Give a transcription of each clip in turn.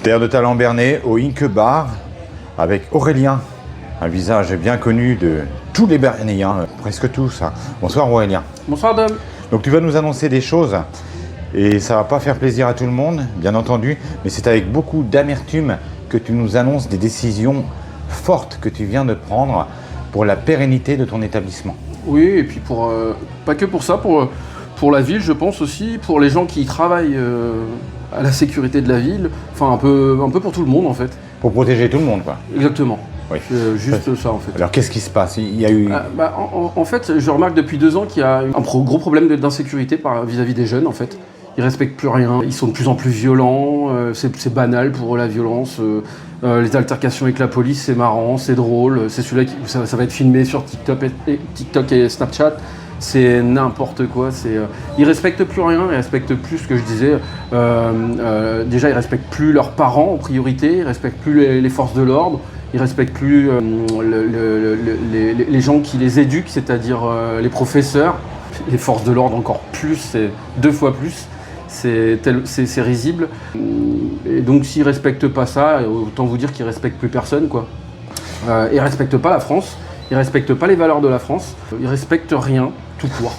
Terre de talent Bernay au Ink Bar avec Aurélien, un visage bien connu de tous les Bernayens, presque tous. Bonsoir Aurélien. Bonsoir Dom. Donc tu vas nous annoncer des choses et ça va pas faire plaisir à tout le monde, bien entendu, mais c'est avec beaucoup d'amertume que tu nous annonces des décisions fortes que tu viens de prendre pour la pérennité de ton établissement. Oui, et puis pas que pour ça, pour la ville, je pense aussi, pour les gens qui travaillent à la sécurité de la ville, enfin un peu pour tout le monde en fait. Pour protéger tout le monde, quoi. Exactement. Oui. Juste ça en fait. Alors qu'est-ce qui se passe? Il y a eu... En fait, je remarque depuis 2 ans qu'il y a un gros problème d'insécurité vis-à-vis des jeunes en fait. Ils respectent plus rien, ils sont de plus en plus violents, c'est banal pour eux la violence. Les altercations avec la police, c'est marrant, c'est drôle, c'est celui-là qui ça va être filmé sur TikTok et Snapchat. C'est n'importe quoi. Ils respectent plus rien, ils respectent plus ce que je disais. Déjà, ils respectent plus leurs parents en priorité, ils respectent plus les forces de l'ordre, ils respectent plus les gens qui les éduquent, c'est-à-dire les professeurs. Les forces de l'ordre encore plus, c'est 2 fois plus. C'est risible. Et donc, s'ils respectent pas ça, autant vous dire qu'ils respectent plus personne, quoi. Ils respectent pas la France. Ils respectent pas les valeurs de la France, ils respectent rien, tout court.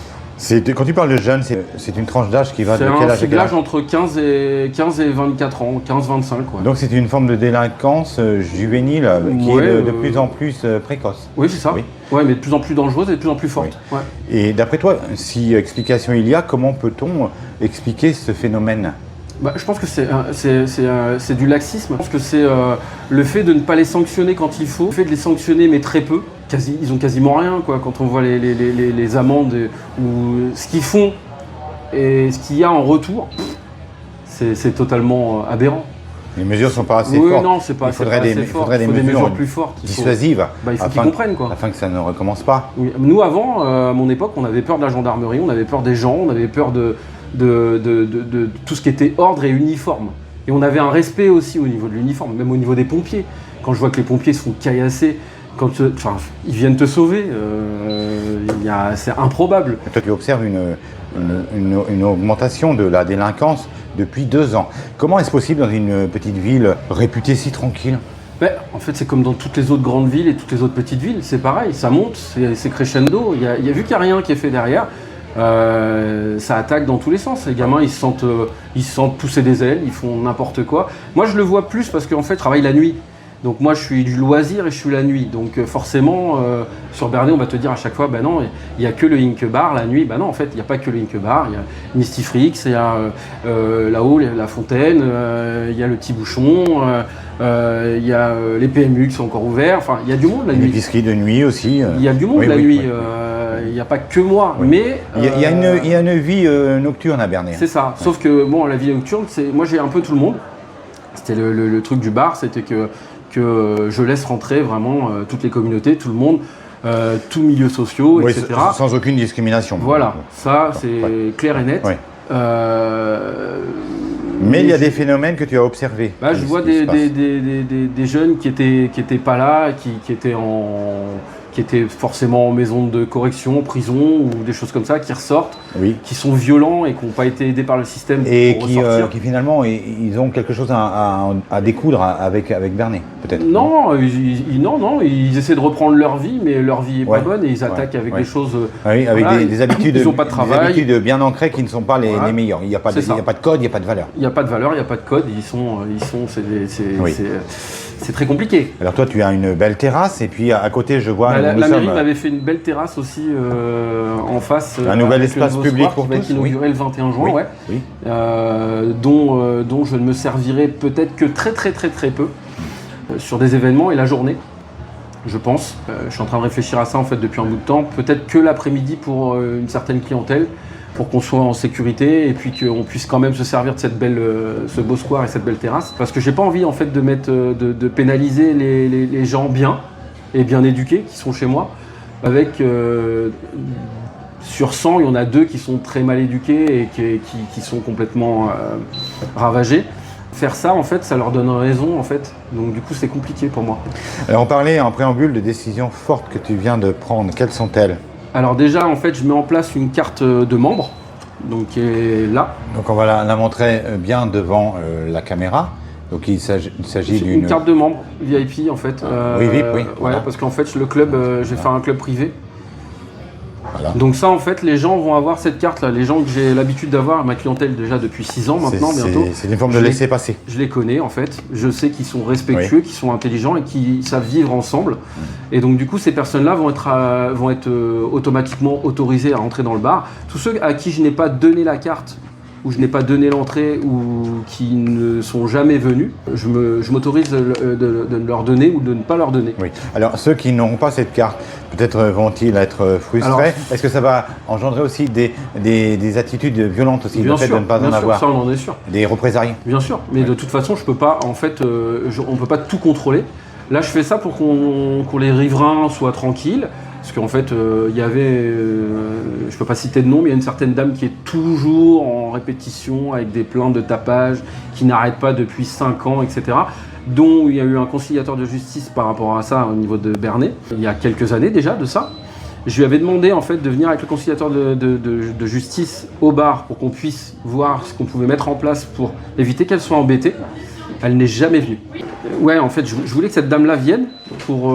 Quand tu parles de jeunes, c'est une tranche d'âge qui va de quel âge? C'est l'âge entre 15 et 24 ans, 15-25. Ouais. Donc c'est une forme de délinquance juvénile qui est de plus en plus précoce. Oui, c'est ça. Oui. Ouais, mais de plus en plus dangereuse et de plus en plus forte. Oui. Ouais. Et d'après toi, si explication il y a, comment peut-on expliquer ce phénomène? Je pense que c'est du laxisme. Je pense que c'est le fait de ne pas les sanctionner quand il faut, le fait de les sanctionner mais très peu. Ils ont quasiment rien, quoi, quand on voit les amendes ou ce qu'ils font et ce qu'il y a en retour, c'est totalement aberrant. Les mesures ne sont pas assez fortes. Non, c'est pas assez fort. Il faudrait des mesures plus fortes, dissuasives, il faut qu'ils comprennent, quoi. Afin que ça ne recommence pas. Oui. Nous, avant, à mon époque, on avait peur de la gendarmerie, on avait peur des gens, on avait peur de tout ce qui était ordre et uniforme. Et on avait un respect aussi au niveau de l'uniforme, même au niveau des pompiers. Quand je vois que les pompiers se font caillasser, ils viennent te sauver, c'est improbable. Et toi, tu observes une augmentation de la délinquance depuis 2 ans. Comment est-ce possible dans une petite ville réputée si tranquille? En fait, c'est comme dans toutes les autres grandes villes et toutes les autres petites villes, c'est pareil, ça monte, c'est crescendo. Il y a vu qu'il n'y a rien qui est fait derrière. Ça attaque dans tous les sens. Les gamins, ils se sentent pousser des ailes, ils font n'importe quoi. Moi, je le vois plus parce qu'en fait, je travaille la nuit. Donc moi, je suis du loisir et je suis la nuit. Donc forcément, sur Bernay, on va te dire à chaque fois, non, il n'y a que le Ink Bar la nuit. Non, en fait, il n'y a pas que le Ink Bar. Il y a Mystifrix, il y a là-haut la Fontaine, il y a le Petit Bouchon, il y a les PMU qui sont encore ouverts. Enfin, il y a du monde la nuit. L'épicerie de nuit aussi. Il y a du monde la nuit. Il n'y a pas que moi, mais... Il y a une vie nocturne à Bernay. C'est ça, sauf que la vie nocturne, moi j'ai un peu tout le monde. C'était le truc du bar, c'était que je laisse rentrer vraiment toutes les communautés, tout le monde, tous milieux sociaux, etc. Sans aucune discrimination. Voilà, ça c'est clair et net. Oui. Mais il y a des phénomènes que tu as observés. Je vois des jeunes qui étaient pas là, qui étaient forcément en maison de correction, en prison ou des choses comme ça, qui ressortent, qui sont violents et qui n'ont pas été aidés par le système et pour ressortir. Qui finalement, ils ont quelque chose à découdre avec Bernay, peut-être. Non, ils essaient de reprendre leur vie, mais leur vie n'est pas bonne et ils attaquent avec des choses... avec des habitudes, ils n'ont pas de travail. Des habitudes bien ancrées qui ne sont pas les meilleures. Il n'y a pas de code, il n'y a pas de valeur. Il n'y a pas de valeur, il n'y a pas de code, c'est très compliqué. Alors toi, tu as une belle terrasse et puis à côté, je vois... la mairie m'avait fait une belle terrasse aussi en face. Un nouvel espace public pour tous. Qui va être inauguré le 21 juin, dont je ne me servirai peut-être que très très très très peu sur des événements et la journée, je pense. Je suis en train de réfléchir à ça en fait depuis un bout de temps. Peut-être que l'après-midi pour une certaine clientèle, pour qu'on soit en sécurité et puis qu'on puisse quand même se servir de ce beau square et cette belle terrasse. Parce que j'ai pas envie en fait de pénaliser les gens bien et bien éduqués qui sont chez moi. Avec sur 100, il y en a 2 qui sont très mal éduqués et qui sont complètement ravagés. Faire ça, en fait, ça leur donne raison, en fait. Donc, du coup, c'est compliqué pour moi. Alors, on parlait en préambule de décisions fortes que tu viens de prendre. Quelles sont-elles? Alors déjà, en fait, je mets en place une carte de membre, donc qui est là. Donc, on va la montrer bien devant la caméra. Donc il s'agit J'ai d'une une carte de membre VIP en fait. Oui, VIP, oui. Ouais, Voilà. parce qu'en fait le club, j'ai fait un club privé. Voilà. Donc ça en fait les gens vont avoir cette carte là, les gens que j'ai l'habitude d'avoir, ma clientèle déjà depuis 6 ans maintenant bientôt. C'est une forme de laisser passer. Je les connais en fait, je sais qu'ils sont respectueux, qu'ils sont intelligents et qu'ils savent vivre ensemble. Et donc du coup ces personnes-là vont être automatiquement autorisées à rentrer dans le bar. Tous ceux à qui je n'ai pas donné la carte ou je n'ai pas donné l'entrée ou qui ne sont jamais venus, je m'autorise de leur donner ou de ne pas leur donner. Oui. Alors ceux qui n'auront pas cette carte, peut-être vont-ils être frustrés. Alors, est-ce que ça va engendrer aussi des attitudes violentes aussi, bien le fait sûr, de ne pas bien en sûr, avoir ça on en est sûr. des représailles? Bien sûr, mais de toute façon je peux pas, en fait, on peut pas tout contrôler. Là je fais ça pour qu'on les riverains soient tranquilles. Parce qu'en fait, il y avait, je peux pas citer de nom, mais il y a une certaine dame qui est toujours en répétition avec des plaintes de tapage, qui n'arrête pas depuis 5 ans, etc. Dont il y a eu un conciliateur de justice par rapport à ça au niveau de Bernay, il y a quelques années déjà de ça. Je lui avais demandé en fait de venir avec le conciliateur de justice au bar pour qu'on puisse voir ce qu'on pouvait mettre en place pour éviter qu'elle soit embêtée. Elle n'est jamais venue. Ouais, en fait, je voulais que cette dame-là vienne pour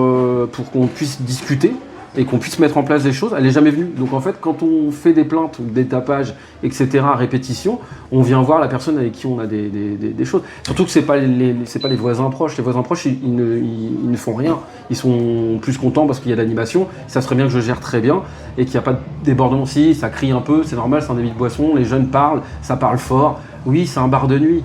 qu'on puisse discuter et qu'on puisse mettre en place des choses. Elle n'est jamais venue. Donc en fait, quand on fait des plaintes, des tapages, etc. à répétition, on vient voir la personne avec qui on a des choses. Surtout que c'est pas les voisins proches. Les voisins proches, ils ne font rien. Ils sont plus contents parce qu'il y a de l'animation. Ça serait bien que je gère très bien et qu'il n'y a pas de débordement. Si, ça crie un peu, c'est normal, c'est un débit de boisson. Les jeunes parlent, ça parle fort. Oui, c'est un bar de nuit.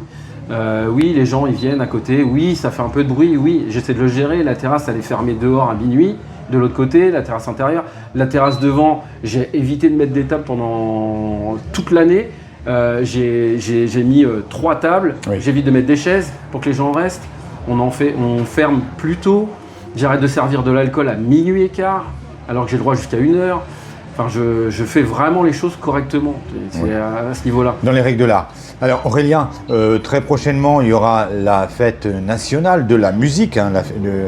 Oui, les gens ils viennent à côté. Oui, ça fait un peu de bruit. Oui, j'essaie de le gérer. La terrasse, elle est fermée dehors à minuit. De l'autre côté, la terrasse intérieure, la terrasse devant, j'ai évité de mettre des tables pendant toute l'année. J'ai mis 3 tables, Oui. j'évite de mettre des chaises pour que les gens restent. On ferme plus tôt. J'arrête de servir de l'alcool à minuit et quart, alors que j'ai le droit jusqu'à 1h. Enfin, je fais vraiment les choses correctement. C'est Oui. à ce niveau-là. Dans les règles de l'art. Alors Aurélien, très prochainement, il y aura la fête nationale de la musique,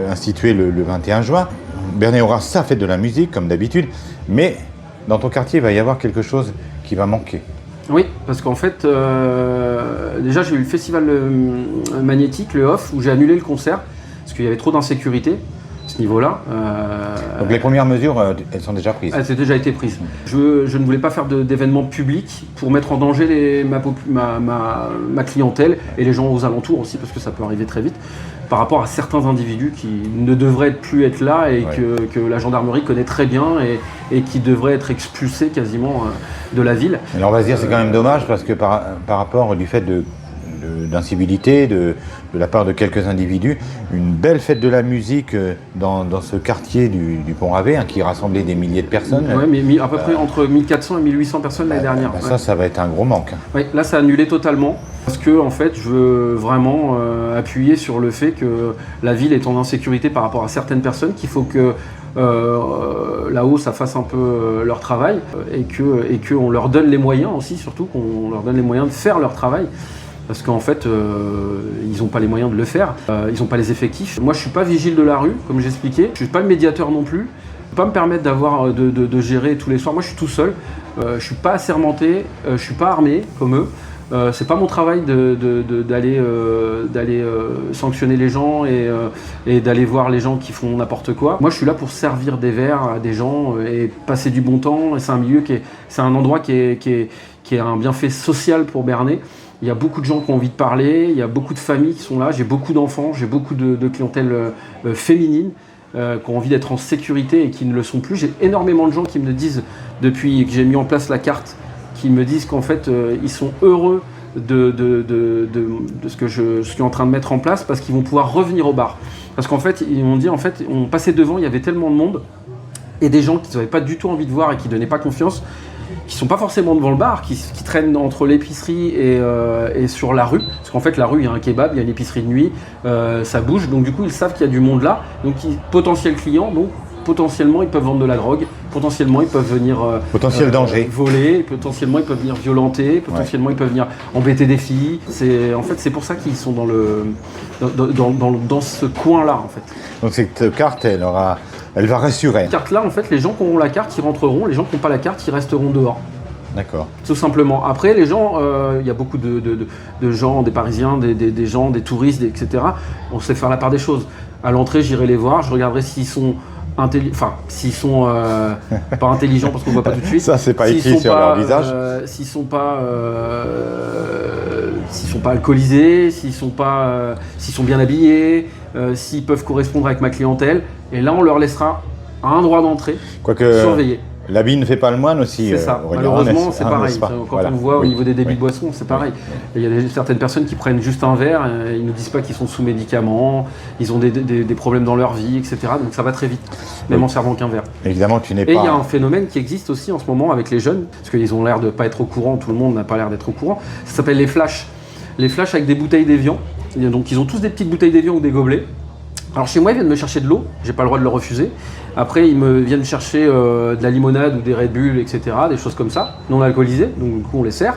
instituée le 21 juin. Bernay aura sa fête de la musique, comme d'habitude, mais dans ton quartier, il va y avoir quelque chose qui va manquer. Oui, parce qu'en fait, déjà j'ai eu le festival magnétique, le Off, où j'ai annulé le concert, parce qu'il y avait trop d'insécurité à ce niveau-là. Donc les premières mesures, elles sont déjà prises. Elles ont déjà été prises. Je ne voulais pas faire d'événements publics pour mettre en danger ma clientèle et les gens aux alentours aussi, parce que ça peut arriver très vite, par rapport à certains individus qui ne devraient plus être là et Ouais. que la gendarmerie connaît très bien et qui devraient être expulsés quasiment de la ville. Alors on va se dire c'est quand même dommage parce que par rapport du fait d'incivilité de la part de quelques individus, une belle fête de la musique dans ce quartier du Pont-Ravet qui rassemblait des milliers de personnes. Ouais, mais à peu près entre 1400 et 1800 personnes l'année dernière. Ouais. Ça va être un gros manque. Ouais, là, ça a annulé totalement parce que en fait, je veux vraiment appuyer sur le fait que la ville est en insécurité par rapport à certaines personnes, qu'il faut que là-haut, ça fasse un peu leur travail et qu'on leur donne les moyens aussi, surtout qu'on leur donne les moyens de faire leur travail. Parce qu'en fait, ils n'ont pas les moyens de le faire, ils n'ont pas les effectifs. Moi, je ne suis pas vigile de la rue, comme j'expliquais. Je ne suis pas le médiateur non plus. Je ne peux pas me permettre de gérer tous les soirs. Moi, je suis tout seul. Je ne suis pas assermenté, je ne suis pas armé comme eux. C'est pas mon travail d'aller sanctionner les gens et d'aller voir les gens qui font n'importe quoi. Moi, je suis là pour servir des verres à des gens et passer du bon temps. Et c'est un milieu c'est un endroit qui est un bienfait social pour Bernay. Il y a beaucoup de gens qui ont envie de parler, il y a beaucoup de familles qui sont là, j'ai beaucoup d'enfants, j'ai beaucoup de clientèle féminine qui ont envie d'être en sécurité et qui ne le sont plus. J'ai énormément de gens qui me disent, depuis que j'ai mis en place la carte, qui me disent qu'en fait ils sont heureux de ce que je suis en train de mettre en place parce qu'ils vont pouvoir revenir au bar. Parce qu'en fait, ils m'ont dit, en fait, on passait devant, il y avait tellement de monde et des gens qui n'avaient pas du tout envie de voir et qui ne donnaient pas confiance, qui sont pas forcément devant le bar, qui traînent entre l'épicerie et sur la rue. Parce qu'en fait, la rue, il y a un kebab, il y a une épicerie de nuit, ça bouge. Donc du coup, ils savent qu'il y a du monde là. Donc, potentiels clients, donc potentiellement, ils peuvent vendre de la drogue. Potentiellement, ils peuvent venir Potentiel danger. voler. Potentiellement, ils peuvent venir violenter. Potentiellement, ils peuvent venir embêter des filles. En fait, c'est pour ça qu'ils sont dans ce coin-là, en fait. Donc cette carte, elle va rassurer. Cette carte-là, en fait, les gens qui auront la carte, ils rentreront. Les gens qui n'ont pas la carte, ils resteront dehors. D'accord. Tout simplement. Après, les gens, il y a beaucoup de gens, des Parisiens, des gens, des touristes, etc. On sait faire la part des choses. À l'entrée, j'irai les voir, je regarderai s'ils sont s'ils sont pas intelligents parce qu'on voit pas tout de suite. Ça, c'est pas écrit sur leur visage. S'ils sont pas alcoolisés, s'ils sont bien habillés, s'ils peuvent correspondre avec ma clientèle. Et là, on leur laissera un droit d'entrée, Quoique surveillé. l'habit ne fait pas le moine aussi. C'est ça. Aurélien, Malheureusement, n'est-ce c'est pas, pareil. n'est-ce pas? Quand Voilà. on voit au Oui. niveau des débits Oui. de boissons, c'est pareil. Et il y a certaines personnes qui prennent juste un verre, ils ne nous disent pas qu'ils sont sous médicaments, ils ont des problèmes dans leur vie, etc. Donc ça va très vite, même Oui. en servant qu'un verre. Évidemment, tu n'es Et il y a pas. un phénomène qui existe aussi en ce moment avec les jeunes, parce qu'ils ont l'air de ne pas être au courant, tout le monde n'a pas l'air d'être au courant. Ça s'appelle les flashs. Les flashs avec des bouteilles d'évian. Donc ils ont tous des petites bouteilles d'évian ou des gobelets. Alors chez moi, ils viennent me chercher de l'eau, j'ai pas le droit de le refuser. Après, ils me viennent chercher de la limonade ou des Red Bull, etc., des choses comme ça, non alcoolisées, donc du coup on les sert.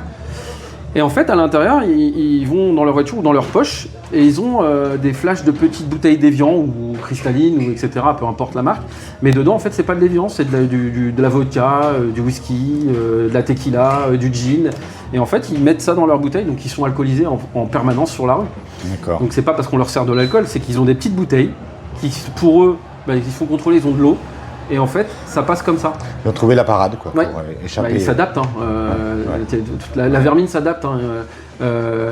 Et en fait, à l'intérieur, ils vont dans leur voiture ou dans leur poche et ils ont des flashs de petites bouteilles d'évian ou cristalline ou etc., peu importe la marque. Mais dedans, en fait, c'est pas de l'évian, c'est de la vodka, du whisky, de la tequila, du gin. Et en fait, ils mettent ça dans leur bouteille, donc ils sont alcoolisés en permanence sur la rue. D'accord. Donc c'est pas parce qu'on leur sert de l'alcool, c'est qu'ils ont des petites bouteilles qui, pour eux, ils se font contrôler, ils ont de l'eau. Et en fait, ça passe comme ça. Ils ont trouvé la parade, quoi, Ouais. pour échapper. Ils s'adaptent. Hein. Ouais. La vermine s'adapte. Hein.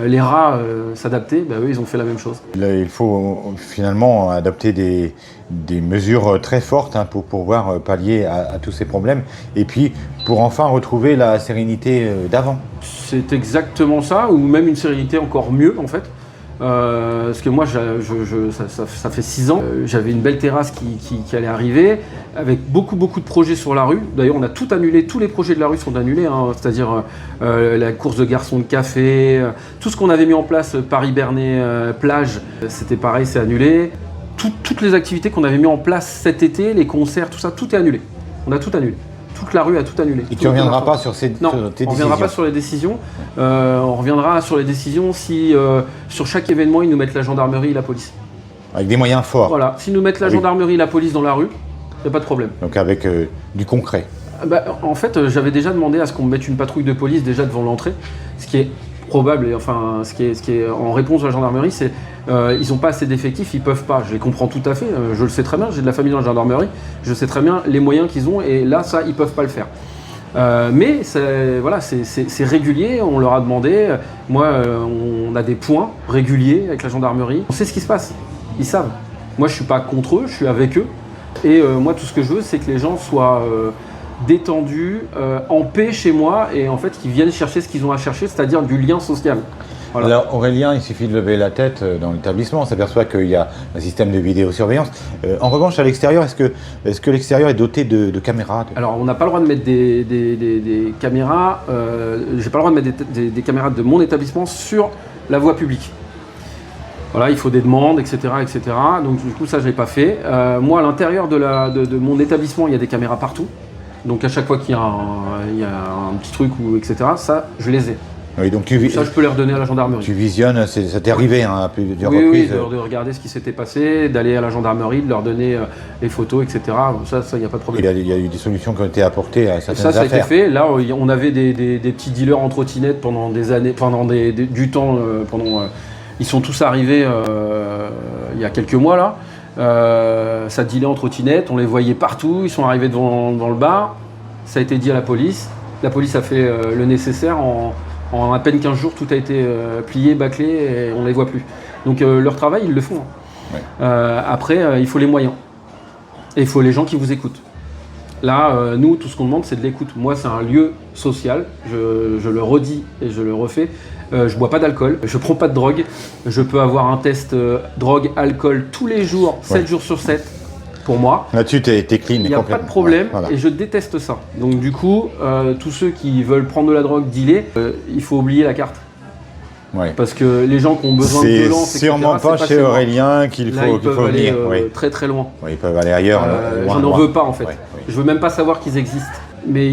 Les rats s'adaptaient, eux, ils ont fait la même chose. Là, il faut finalement adopter des mesures très fortes pour pouvoir pallier à tous ces problèmes et puis pour enfin retrouver la sérénité d'avant. C'est exactement ça, ou même une sérénité encore mieux en fait. Parce que moi, ça fait 6 ans, j'avais une belle terrasse qui allait arriver, avec beaucoup de projets sur la rue. D'ailleurs, on a tout annulé, tous les projets de la rue sont annulés, hein, c'est-à-dire la course de garçons de café, tout ce qu'on avait mis en place, Paris-Bernay, plage, c'était pareil, c'est annulé. Toutes les activités qu'on avait mis en place cet été, les concerts, tout ça, tout est annulé. On a tout annulé. Toute la rue a tout annulé. Et tu ne reviendras pas sur tes décisions? Non, on ne reviendra pas sur les décisions. On reviendra sur les décisions si sur chaque événement, ils nous mettent la gendarmerie et la police. Avec des moyens forts. Voilà, s'ils nous mettent la gendarmerie et la police dans la rue, il n'y a pas de problème. Donc avec du concret. En fait, j'avais déjà demandé à ce qu'on me mette une patrouille de police déjà devant l'entrée, ce qui est probable, et enfin, ce qui est en réponse à la gendarmerie, c'est ils n'ont pas assez d'effectifs, ils peuvent pas. Je les comprends tout à fait, je le sais très bien, j'ai de la famille dans la gendarmerie, je sais très bien les moyens qu'ils ont, et là, ça, ils peuvent pas le faire. Mais c'est régulier, on leur a demandé. Moi, on a des points réguliers avec la gendarmerie. On sait ce qui se passe, ils savent. Moi, je suis pas contre eux, je suis avec eux. Et moi, tout ce que je veux, c'est que les gens soient détendus, en paix chez moi, et en fait, qu'ils viennent chercher ce qu'ils ont à chercher, c'est-à-dire du lien social. Voilà. Alors Aurélien, il suffit de lever la tête dans l'établissement, on s'aperçoit qu'il y a un système de vidéosurveillance. En revanche, à l'extérieur, est-ce que l'extérieur est doté de caméras Alors, on n'a pas le droit de mettre des caméras, j'ai pas le droit de mettre des caméras de mon établissement sur la voie publique. Voilà, il faut des demandes, etc., etc. Donc du coup, ça, je l'ai pas fait. Moi, à l'intérieur de mon établissement, il y a des caméras partout. Donc à chaque fois qu'il y a un petit truc, etc., ça, je les ai. Oui, donc Ça, je peux les redonner à la gendarmerie. Tu visionnes, ça t'est arrivé à plusieurs Oui, reprises. de regarder ce qui s'était passé, d'aller à la gendarmerie, de leur donner les photos, etc. Ça, il n'y a pas de problème. Il y a eu des solutions qui ont été apportées à certaines Ça a été affaires. fait. Là, on avait des petits dealers en trottinette pendant des années, du temps. Ils sont tous arrivés il y a quelques mois là. Ça dealait en trottinette, on les voyait partout. Ils sont arrivés devant le bar. Ça a été dit à la police. La police a fait le nécessaire en à peine 15 jours, tout a été plié, bâclé et on ne les voit plus. Donc leur travail, ils le font. Ouais. Après, il faut les moyens. Et il faut les gens qui vous écoutent. Là, nous, tout ce qu'on demande, c'est de l'écoute. Moi, c'est un lieu social. Je le redis et je le refais. Je bois pas d'alcool, je prends pas de drogue. Je peux avoir un test drogue, alcool tous les jours, 7 jours sur 7. Pour moi, là-dessus, t'es clean. il n'y a pas de problème, voilà. Et je déteste ça. Donc du coup, tous ceux qui veulent prendre de la drogue, dealer, il faut oublier la carte. Ouais. Parce que les gens qui ont besoin de violence, c'est sûrement pas chez Aurélien qu'il faut aller venir. très très loin. Oui, ils peuvent aller ailleurs. J'en en veux pas en fait. Ouais, oui. Je veux même pas savoir qu'ils existent. Mais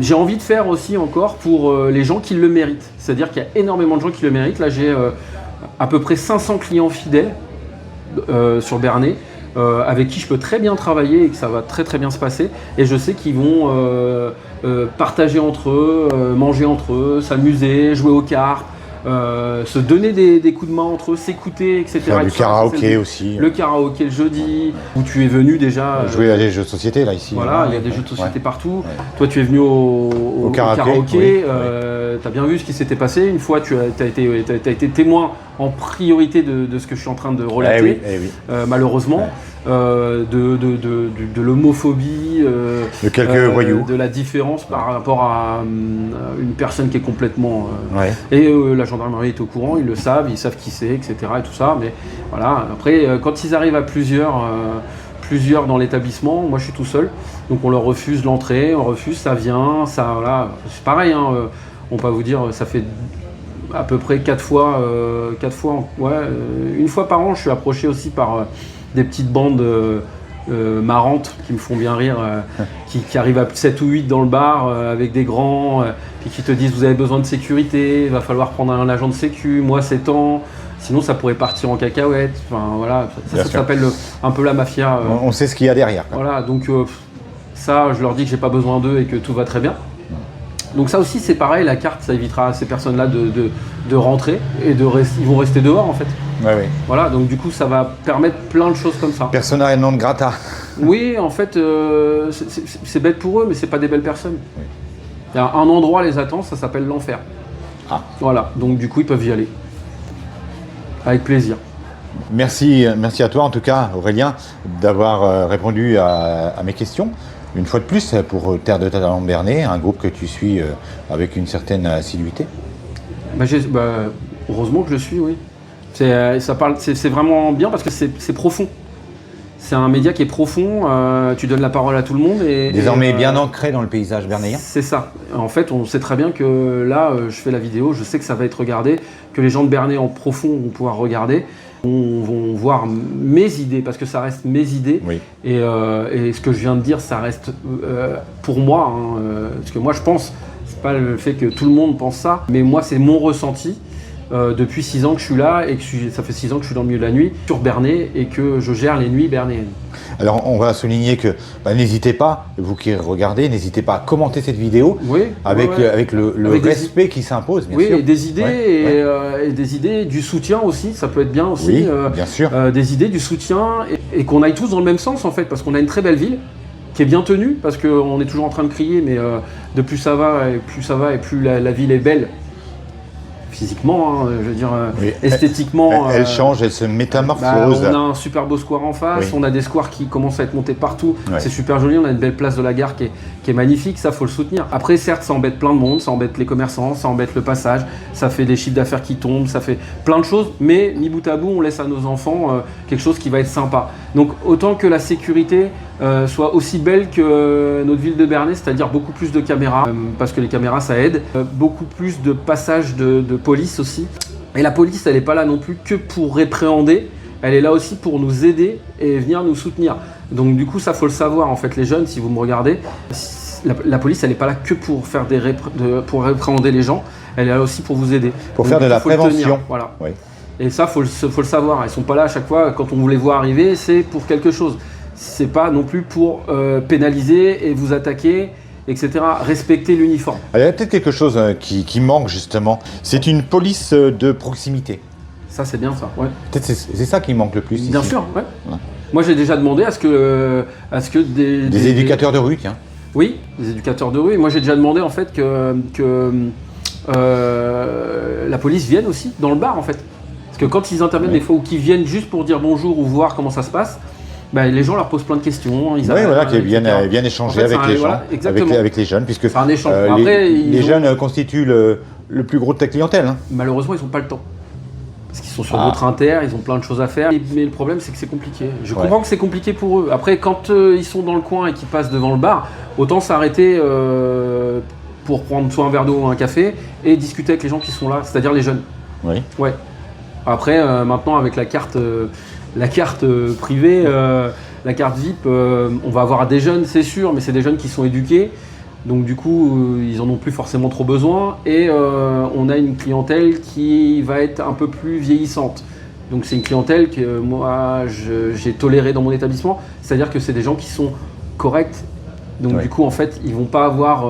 j'ai envie de faire aussi encore pour les gens qui le méritent. C'est-à-dire qu'il y a énormément de gens qui le méritent. Là, j'ai à peu près 500 clients fidèles sur Bernay. avec qui je peux très bien travailler et que ça va très très bien se passer. Et je sais qu'ils vont partager entre eux, manger entre eux, s'amuser, jouer aux cartes. Se donner des coups de main entre eux, s'écouter, etc. Faire du karaoké aussi. Le karaoké le jeudi, où tu es venu déjà. Jouer à des jeux de société là ici. Voilà, il y a des jeux de société partout. Ouais. Toi, tu es venu au karaoké. Oui, Tu as bien vu ce qui s'était passé. Une fois, tu as été témoin en priorité de ce que je suis en train de relater. Malheureusement. De l'homophobie, de quelques voyous, de la différence par rapport à une personne qui est complètement... Et la gendarmerie est au courant, ils le savent, ils savent qui c'est, etc. et tout ça. Mais voilà, après, quand ils arrivent à plusieurs dans l'établissement, moi je suis tout seul, donc on leur refuse l'entrée, on refuse, ça vient, ça, voilà. C'est pareil, hein, on va vous dire, ça fait à peu près 4 fois, une fois par an, je suis approché aussi par... des petites bandes marrantes qui me font bien rire, qui arrivent à 7 ou 8 dans le bar avec des grands, puis qui te disent vous avez besoin de sécurité, il va falloir prendre un agent de sécu, moi c'est temps, sinon ça pourrait partir en cacahuète. Enfin voilà, ça s'appelle un peu la mafia. On sait ce qu'il y a derrière. Voilà, donc ça je leur dis que j'ai pas besoin d'eux et que tout va très bien. Donc ça aussi c'est pareil, la carte ça évitera à ces personnes-là de rentrer et ils vont rester dehors en fait. Ouais. Voilà, donc du coup ça va permettre plein de choses comme ça. Persona non grata. Oui, en fait c'est bête pour eux, mais c'est pas des belles personnes. Oui. Il y a un endroit les attend, ça s'appelle l'enfer. Ah. Voilà, donc du coup ils peuvent y aller. Avec plaisir. Merci à toi en tout cas Aurélien d'avoir répondu à mes questions. Une fois de plus pour Terre de Talent Bernay, un groupe que tu suis avec une certaine assiduité. Heureusement que je suis, oui. C'est vraiment bien parce que c'est profond. C'est un média qui est profond, tu donnes la parole à tout le monde. Désormais bien ancré dans le paysage bernayen. C'est ça. En fait, on sait très bien que là, je fais la vidéo, je sais que ça va être regardé, que les gens de Bernay en profond vont pouvoir regarder. Vont voir mes idées, parce que ça reste mes idées. Oui. Et ce que je viens de dire, ça reste pour moi. Parce que moi, je pense, c'est pas le fait que tout le monde pense ça, mais moi, c'est mon ressenti. Depuis 6 ans que je suis là et ça fait 6 ans que je suis dans le milieu de la nuit sur Bernay et que je gère les nuits bernéennes. Alors on va souligner que n'hésitez pas, vous qui regardez, n'hésitez pas à commenter cette vidéo avec le respect qui s'impose, bien sûr. Oui, et des idées et des idées, du soutien aussi, ça peut être bien aussi. Oui, bien sûr. Des idées, du soutien et qu'on aille tous dans le même sens en fait, parce qu'on a une très belle ville qui est bien tenue, parce qu'on est toujours en train de crier, mais de plus ça va et plus la ville est belle. Physiquement, je veux dire, esthétiquement. Elle change, elle se métamorphose. On a un super beau square en face, on a des squares qui commencent à être montés partout. C'est super joli, on a une belle place de la gare qui est magnifique, ça faut le soutenir. Après, certes, ça embête plein de monde, ça embête les commerçants, ça embête le passage, ça fait des chiffres d'affaires qui tombent, ça fait plein de choses, mais mis bout à bout, on laisse à nos enfants quelque chose qui va être sympa. Donc, autant que la sécurité soit aussi belle que notre ville de Bernay, c'est-à-dire beaucoup plus de caméras, parce que les caméras ça aide, beaucoup plus de passages de police aussi. Et la police elle n'est pas là non plus que pour répréhender, elle est là aussi pour nous aider et venir nous soutenir. Donc du coup ça faut le savoir en fait les jeunes, si vous me regardez, la police elle n'est pas là que pour faire pour répréhender les gens, elle est là aussi pour vous aider. Pour faire de la prévention. Voilà. Oui. Et ça faut le savoir, ils sont pas là à chaque fois, quand on vous les voit arriver, c'est pour quelque chose. C'est pas non plus pour pénaliser et vous attaquer, etc. Respecter l'uniforme. Il y a peut-être quelque chose qui manque justement. C'est une police de proximité. Ça, c'est bien ça, ouais. Peut-être c'est ça qui manque le plus. Bien sûr, ouais. Moi, j'ai déjà demandé à ce que des éducateurs de rue, tiens. Oui, des éducateurs de rue. Moi, j'ai déjà demandé en fait que la police vienne aussi dans le bar en fait. Parce que quand ils interviennent des fois ou qu'ils viennent juste pour dire bonjour ou voir comment ça se passe, les gens leur posent plein de questions. Ils qu'ils viennent échanger avec les gens, avec les jeunes, puisque les jeunes constituent le plus gros de ta clientèle. Hein. Malheureusement, ils n'ont pas le temps. Parce qu'ils sont sur d'autres inter, ils ont plein de choses à faire. Mais le problème, c'est que c'est compliqué. Je comprends que c'est compliqué pour eux. Après, quand ils sont dans le coin et qu'ils passent devant le bar, autant s'arrêter pour prendre soit un verre d'eau ou un café et discuter avec les gens qui sont là, c'est-à-dire les jeunes. Oui. Ouais. Après, maintenant, avec la carte privée, la carte VIP, on va avoir des jeunes, c'est sûr, mais c'est des jeunes qui sont éduqués. Donc du coup, ils n'en ont plus forcément trop besoin. Et on a une clientèle qui va être un peu plus vieillissante. Donc c'est une clientèle que moi j'ai tolérée dans mon établissement, c'est-à-dire que c'est des gens qui sont corrects. Donc Oui. du coup en fait ils vont pas avoir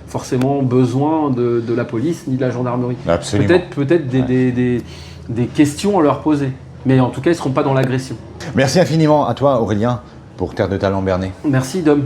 forcément besoin de la police ni de la gendarmerie. Absolument. Peut-être des questions à leur poser. Mais en tout cas ils seront pas dans l'agression. Merci infiniment à toi Aurélien pour Terre de Talent Bernet. Merci Dom.